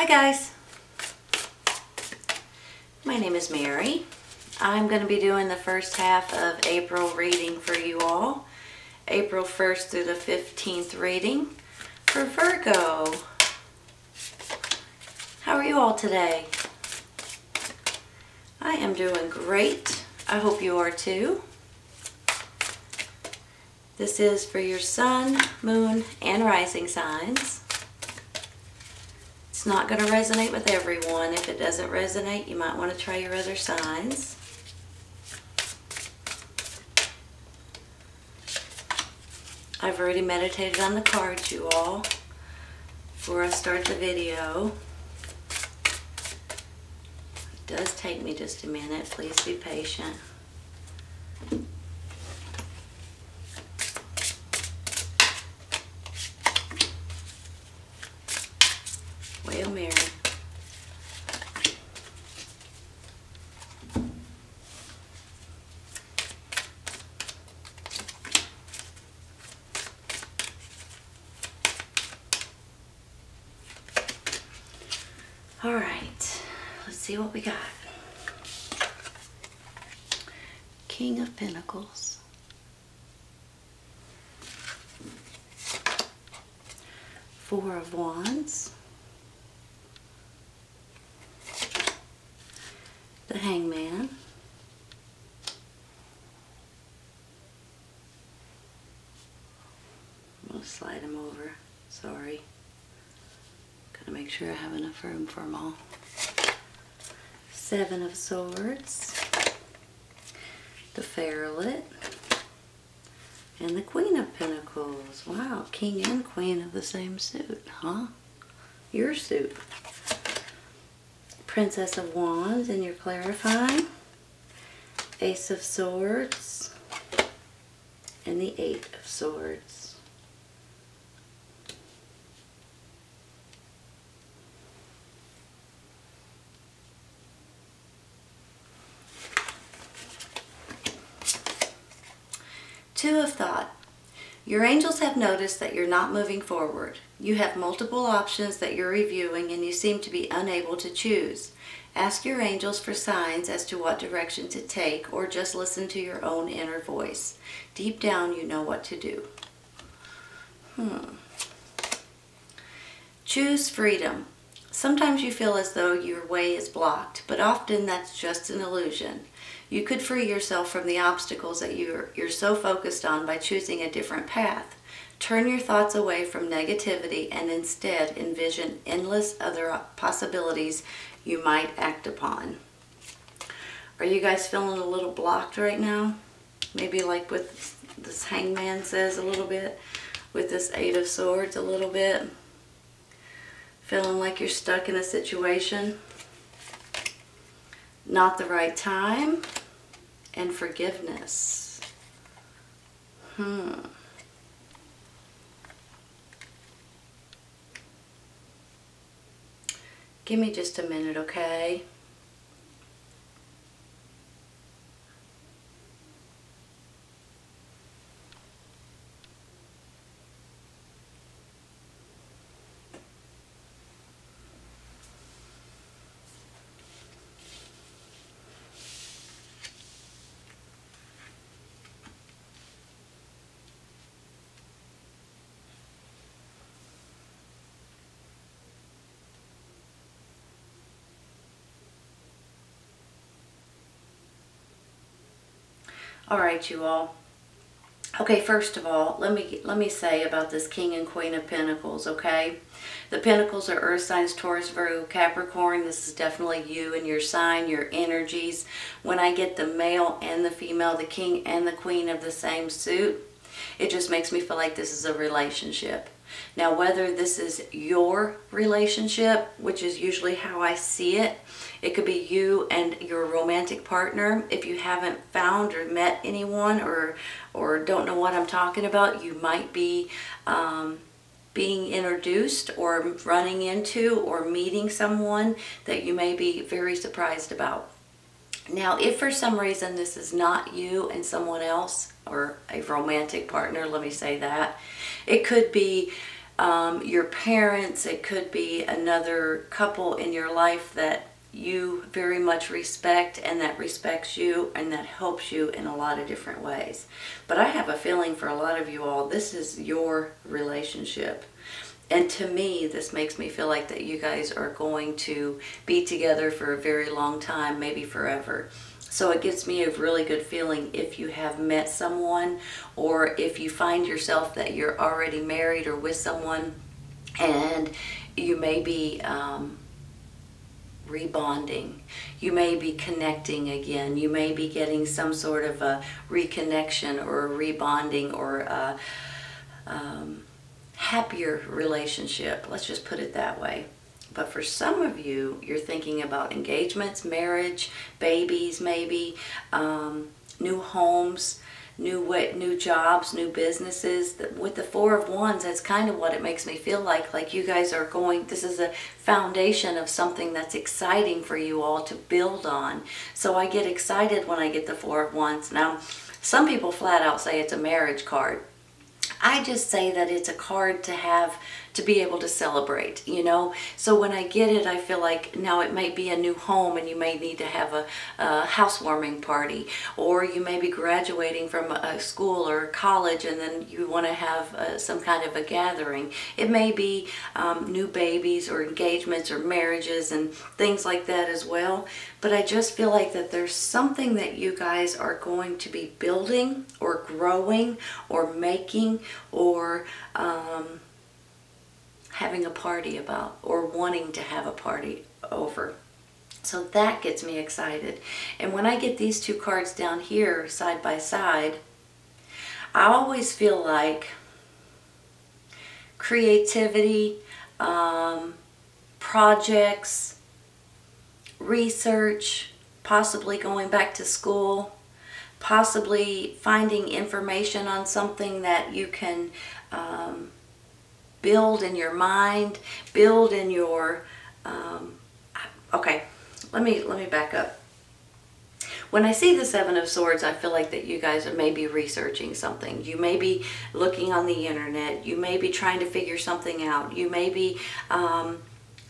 guys, my name is Mary. I'm going to be doing the first half of April reading for you all. April 1st through the 15th reading for Virgo. How are you all today? I am doing great. I hope you are too. This is for your sun, moon, and rising signs. It's not going to resonate with everyone. If it doesn't resonate, you might want to try your other signs. I've already meditated on the cards, you all, before I start the video. It does take me just a minute. Please be patient. Well, Mary. All right, let's see what we got. King of Pentacles. Four of Wands. The Hangman. I'm going to slide him over. Sorry. Gotta make sure I have enough room for them all. Seven of Swords. The Ferret. And the Queen of Pentacles. Wow, King and Queen of the same suit, huh? Your suit. Princess of Wands, and you're clarifying. Ace of Swords. And the Eight of Swords. Two of Thought. Your angels have noticed that you're not moving forward. You have multiple options that you're reviewing and you seem to be unable to choose. Ask your angels for signs as to what direction to take, or just listen to your own inner voice. Deep down you know what to do. Choose freedom. Sometimes you feel as though your way is blocked, but often that's just an illusion. You could free yourself from the obstacles that you're so focused on by choosing a different path. Turn your thoughts away from negativity and instead envision endless other possibilities you might act upon. Are you guys feeling a little blocked right now? Maybe like with this Hangman says a little bit, with this Eight of Swords a little bit. Feeling like you're stuck in a situation. Not the right time, and forgiveness. Give me just a minute, okay? All right, you all. Okay, first of all, let me say about this King and Queen of Pentacles, okay? The Pentacles are Earth signs, Taurus, Virgo, Capricorn. This is definitely you and your sign, your energies. When I get the male and the female, the King and the Queen of the same suit, it just makes me feel like this is a relationship. Now, whether this is your relationship, which is usually how I see it, it could be you and your romantic partner. If you haven't found or met anyone or don't know what I'm talking about, you might be being introduced or running into or meeting someone that you may be very surprised about. Now, if for some reason this is not you and someone else, or a romantic partner, let me say that, it could be your parents. It could be another couple in your life that you very much respect and that respects you and that helps you in a lot of different ways. But I have a feeling for a lot of you all, this is your relationship. And to me, this makes me feel like that you guys are going to be together for a very long time, maybe forever. So it gives me a really good feeling if you have met someone, or if you find yourself that you're already married or with someone and you may be rebonding. You may be connecting again. You may be getting some sort of a reconnection or a rebonding or a happier relationship. Let's just put it that way. But for some of you, you're thinking about engagements, marriage, babies maybe, new homes, new jobs, new businesses. With the Four of Wands, that's kind of what it makes me feel like you guys are going, this is a foundation of something that's exciting for you all to build on. So I get excited when I get the Four of Wands. Now, some people flat out say it's a marriage card. I just say that it's a card to have, to be able to celebrate, you know. So when I get it, I feel like now it might be a new home and you may need to have a housewarming party, or you may be graduating from a school or college and then you want to have some kind of a gathering. It may be new babies or engagements or marriages and things like that as well. But I just feel like that there's something that you guys are going to be building or growing or making or having a party about, or wanting to have a party over. So that gets me excited. And when I get these two cards down here side by side, I always feel like creativity, projects, research, possibly going back to school, possibly finding information on something that you can build in your mind, build in your, okay, let me back up. When I see the Seven of Swords, I feel like that you guys are maybe researching something. You may be looking on the internet. You may be trying to figure something out. You may be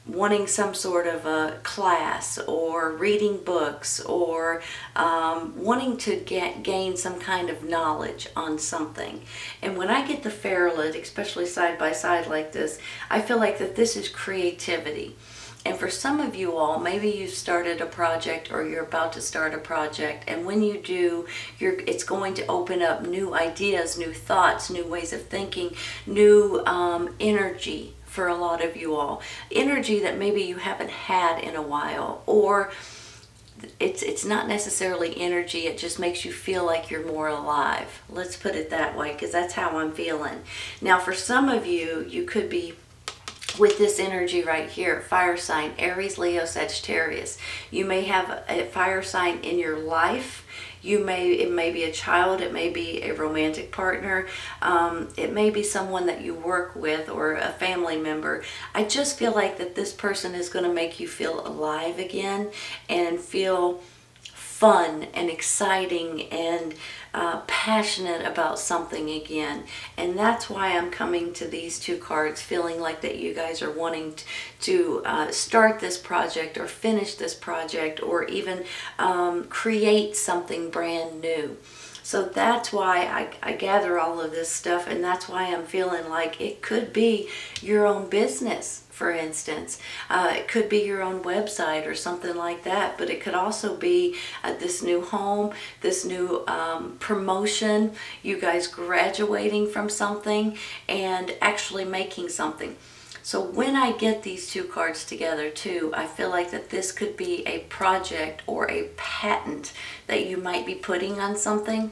wanting some sort of a class or reading books or wanting to gain some kind of knowledge on something. And when I get the Ferret, especially side by side like this, I feel like that this is creativity. And for some of you all, maybe you've started a project or you're about to start a project, and when you do, it's going to open up new ideas, new thoughts, new ways of thinking, new energy for a lot of you all. Energy that maybe you haven't had in a while, or it's not necessarily energy, it just makes you feel like you're more alive. Let's put it that way, because that's how I'm feeling. Now for some of you, you could be with this energy right here, fire sign, Aries, Leo, Sagittarius. You may have a fire sign in your life. It may be a child, it may be a romantic partner, it may be someone that you work with or a family member. I just feel like that this person is going to make you feel alive again and feel fun and exciting and passionate about something again. And that's why I'm coming to these two cards feeling like that you guys are wanting to start this project or finish this project or even create something brand new. So that's why I gather all of this stuff, and that's why I'm feeling like it could be your own business, for instance. It could be your own website or something like that, but it could also be this new home, this new promotion, you guys graduating from something and actually making something. So when I get these two cards together too, I feel like that this could be a project or a patent that you might be putting on something.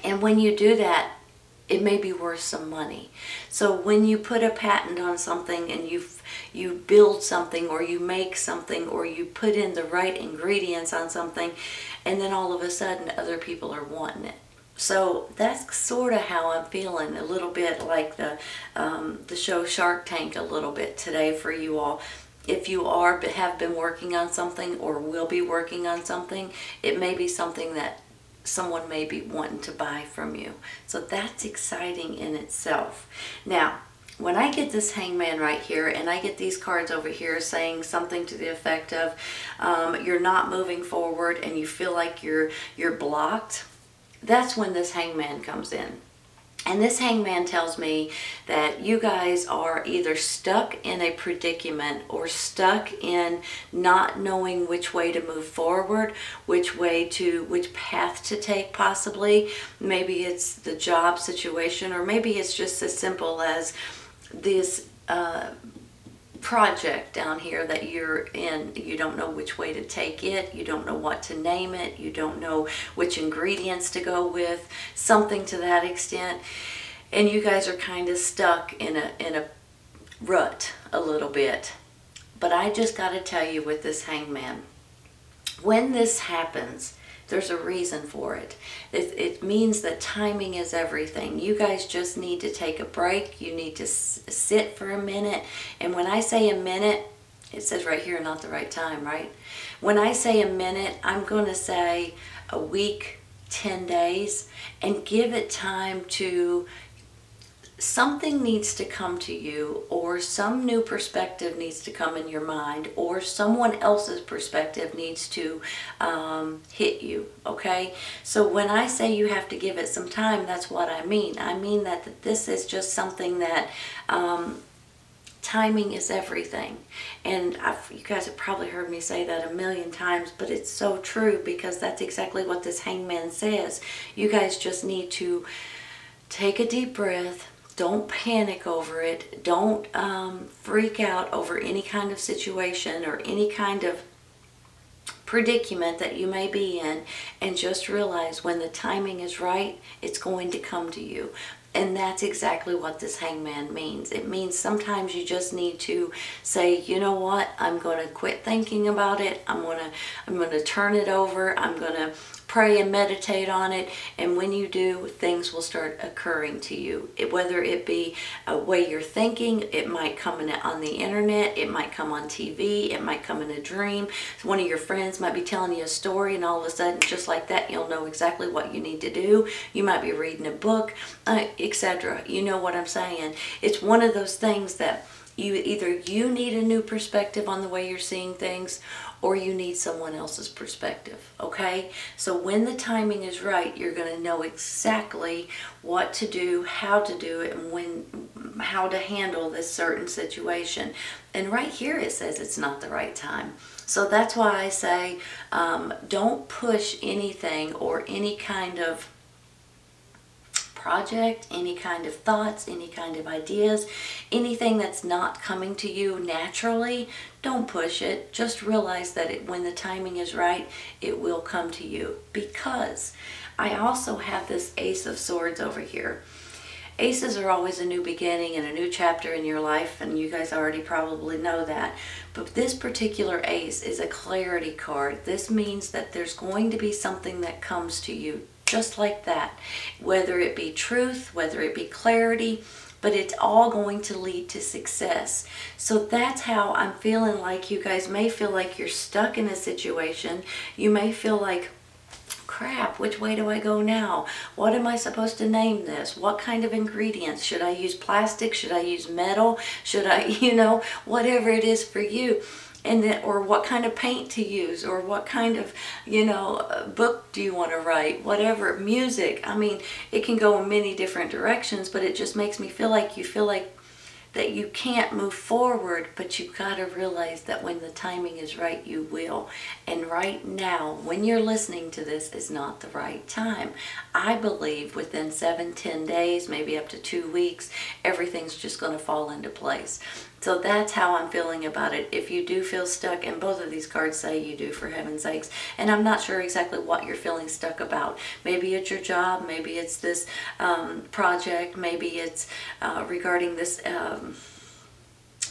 And when you do that, it may be worth some money. So when you put a patent on something and you build something or you make something or you put in the right ingredients on something, and then all of a sudden other people are wanting it. So that's sort of how I'm feeling, a little bit like the show Shark Tank a little bit today for you all. If you have been working on something or will be working on something, it may be something that someone may be wanting to buy from you. So that's exciting in itself. Now, when I get this Hangman right here, and I get these cards over here saying something to the effect of you're not moving forward and you feel like you're blocked, that's when this Hangman comes in. And this Hangman tells me that you guys are either stuck in a predicament or stuck in not knowing which way to move forward, which path to take possibly. Maybe it's the job situation, or maybe it's just as simple as this project down here that you're in. You don't know which way to take it, you don't know what to name it, you don't know which ingredients to go with, something to that extent, and you guys are kind of stuck in a rut a little bit. But I just got to tell you, with this Hangman, when this happens, there's a reason for it. It means that timing is everything. You guys just need to take a break. You need to sit for a minute. And when I say a minute, it says right here, not the right time, right? When I say a minute, I'm going to say a week, 10 days, and give it time to, something needs to come to you, or some new perspective needs to come in your mind, or someone else's perspective needs to hit you, okay? So when I say you have to give it some time, that's what I mean. I mean that this is just something that timing is everything. And you guys have probably heard me say that a million times, but it's so true, because that's exactly what this Hangman says. You guys just need to take a deep breath. Don't panic over it. Don't freak out over any kind of situation or any kind of predicament that you may be in, and just realize when the timing is right, it's going to come to you. And that's exactly what this Hangman means. It means sometimes you just need to say, you know what, I'm going to quit thinking about it. I'm going to turn it over. I'm going to pray and meditate on it, and when you do, things will start occurring to you. Whether it be a way you're thinking, it might come in on the internet, it might come on TV, it might come in a dream. One of your friends might be telling you a story, and all of a sudden, just like that, you'll know exactly what you need to do. You might be reading a book, etc. You know what I'm saying? It's one of those things that you need a new perspective on the way you're seeing things, or you need someone else's perspective, okay? So when the timing is right, you're going to know exactly what to do, how to do it, and how to handle this certain situation. And right here it says it's not the right time. So that's why I say don't push anything or any kind of project, any kind of thoughts, any kind of ideas, anything that's not coming to you naturally. Don't push it. Just realize that when the timing is right, it will come to you. Because I also have this Ace of Swords over here. Aces are always a new beginning and a new chapter in your life, and you guys already probably know that. But this particular ace is a clarity card. This means that there's going to be something that comes to you just like that. Whether it be truth, whether it be clarity, but it's all going to lead to success. So that's how I'm feeling. Like you guys may feel like you're stuck in a situation. You may feel like, crap, which way do I go now? What am I supposed to name this? What kind of ingredients? Should I use plastic? Should I use metal? Should I, whatever it is for you. And then, or what kind of paint to use, or what kind of, book do you want to write, whatever, music. I mean, it can go in many different directions, but it just makes me feel like you feel like that you can't move forward, but you've got to realize that when the timing is right, you will. And right now, when you're listening to this, is not the right time. I believe within 7-10 days, maybe up to 2 weeks, everything's just going to fall into place. So that's how I'm feeling about it. If you do feel stuck, and both of these cards say you do, for heaven's sakes, and I'm not sure exactly what you're feeling stuck about. Maybe it's your job, maybe it's this project, maybe it's regarding this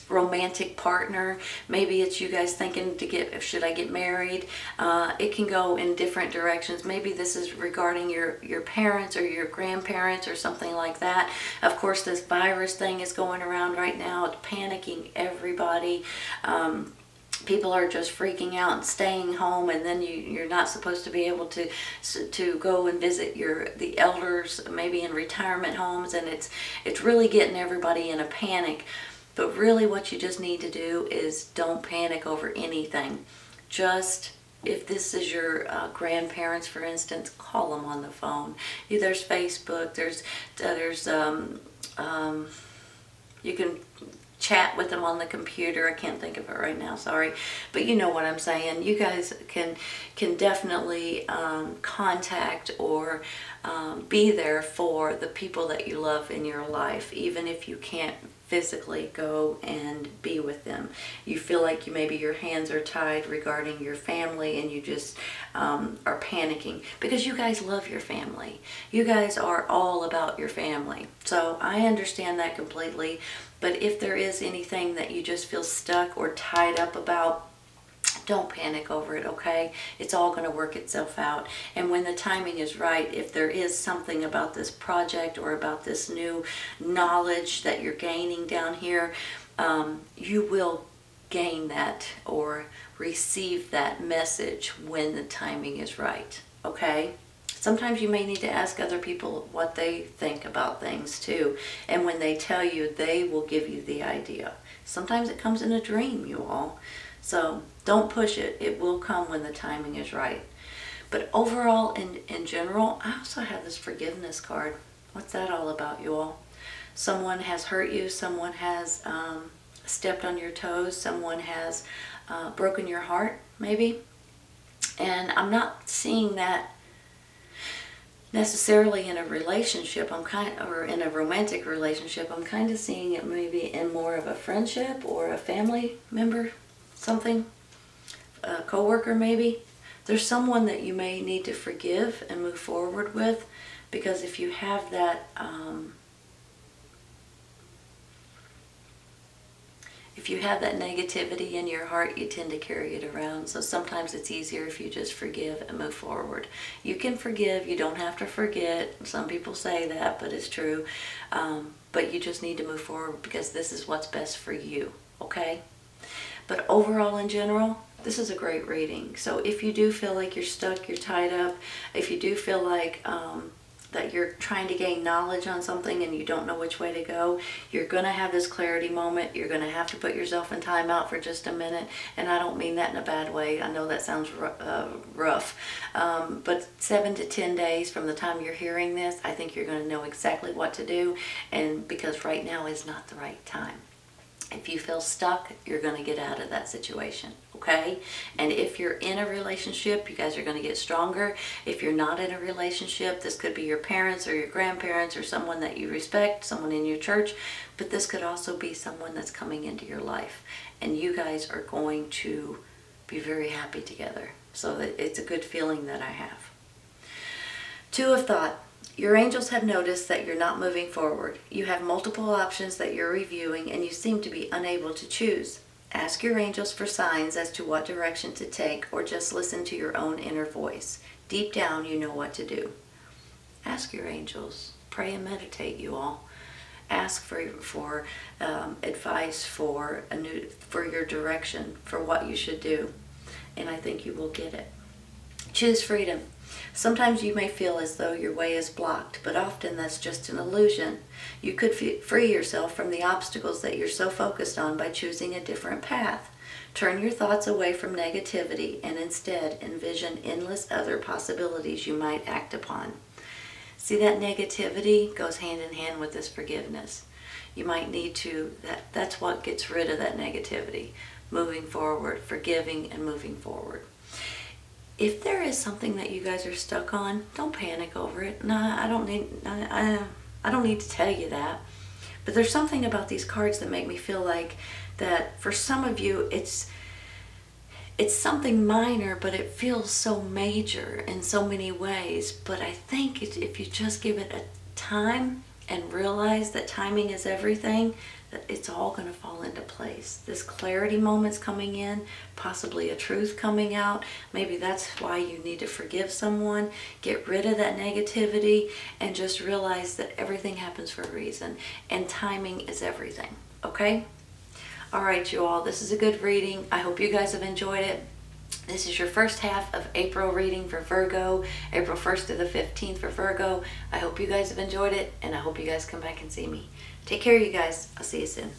romantic partner, maybe it's you guys thinking should I get married. It can go in different directions. Maybe this is regarding your parents or your grandparents or something like that. Of course, this virus thing is going around right now. It's panicking everybody. People are just freaking out and staying home, and then you're not supposed to be able to go and visit the elders, maybe in retirement homes, and it's really getting everybody in a panic. But really what you just need to do is don't panic over anything. Just, if this is your grandparents, for instance, call them on the phone. There's Facebook, you can chat with them on the computer. I can't think of it right now, sorry, but you know what I'm saying. You guys can definitely contact or be there for the people that you love in your life, even if you can't physically go and be with them. You feel like maybe your hands are tied regarding your family, and you just are panicking because you guys love your family. You guys are all about your family. So I understand that completely. But if there is anything that you just feel stuck or tied up about, don't panic over it, okay? It's all going to work itself out. And when the timing is right, if there is something about this project or about this new knowledge that you're gaining down here, you will gain that or receive that message when the timing is right, okay? Sometimes you may need to ask other people what they think about things too. And when they tell you, they will give you the idea. Sometimes it comes in a dream, you all. So don't push it. It will come when the timing is right. But overall, in general, I also have this forgiveness card. What's that all about, you all? Someone has hurt you. Someone has stepped on your toes. Someone has broken your heart, maybe. And I'm not seeing that necessarily in a relationship, or in a romantic relationship. I'm kind of seeing it maybe in more of a friendship or a family member, something, a coworker maybe. There's someone that you may need to forgive and move forward with, because if you have that, negativity in your heart, you tend to carry it around. So sometimes it's easier if you just forgive and move forward. You can forgive, you don't have to forget. Some people say that, but it's true. But you just need to move forward because this is what's best for you, okay? But overall, in general, this is a great reading. So if you do feel like you're stuck, you're tied up, if you do feel like that you're trying to gain knowledge on something and you don't know which way to go, you're going to have this clarity moment. You're going to have to put yourself in timeout for just a minute. And I don't mean that in a bad way. I know that sounds rough. But 7 to 10 days from the time you're hearing this, I think you're going to know exactly what to do. And because right now is not the right time. If you feel stuck, you're going to get out of that situation, okay? And if you're in a relationship, you guys are going to get stronger. If you're not in a relationship, this could be your parents or your grandparents or someone that you respect, someone in your church, but this could also be someone that's coming into your life. And you guys are going to be very happy together. So it's a good feeling that I have. 2 of Thought. Your angels have noticed that you're not moving forward. You have multiple options that you're reviewing and you seem to be unable to choose. Ask your angels for signs as to what direction to take, or just listen to your own inner voice. Deep down, you know what to do. Ask your angels. Pray and meditate, you all. Ask for advice for your direction, for what you should do. And I think you will get it. Choose freedom. Sometimes you may feel as though your way is blocked, but often that's just an illusion. You could free yourself from the obstacles that you're so focused on by choosing a different path. Turn your thoughts away from negativity and instead envision endless other possibilities you might act upon. See, that negativity goes hand in hand with this forgiveness. You might need to, that's what gets rid of that negativity. Moving forward, forgiving and moving forward. If there is something that you guys are stuck on, don't panic over it. No, I don't need to tell you that. But there's something about these cards that make me feel like that for some of you it's something minor, but it feels so major in so many ways. But I think if you just give it a time and realize that timing is everything, that it's all going to fall into place. This clarity moment's coming in, possibly a truth coming out. Maybe that's why you need to forgive someone, get rid of that negativity, and just realize that everything happens for a reason, and timing is everything, okay? All right, you all, this is a good reading. I hope you guys have enjoyed it. This is your first half of April reading for Virgo, April 1st to the 15th for Virgo. I hope you guys have enjoyed it, and I hope you guys come back and see me. Take care, you guys. I'll see you soon.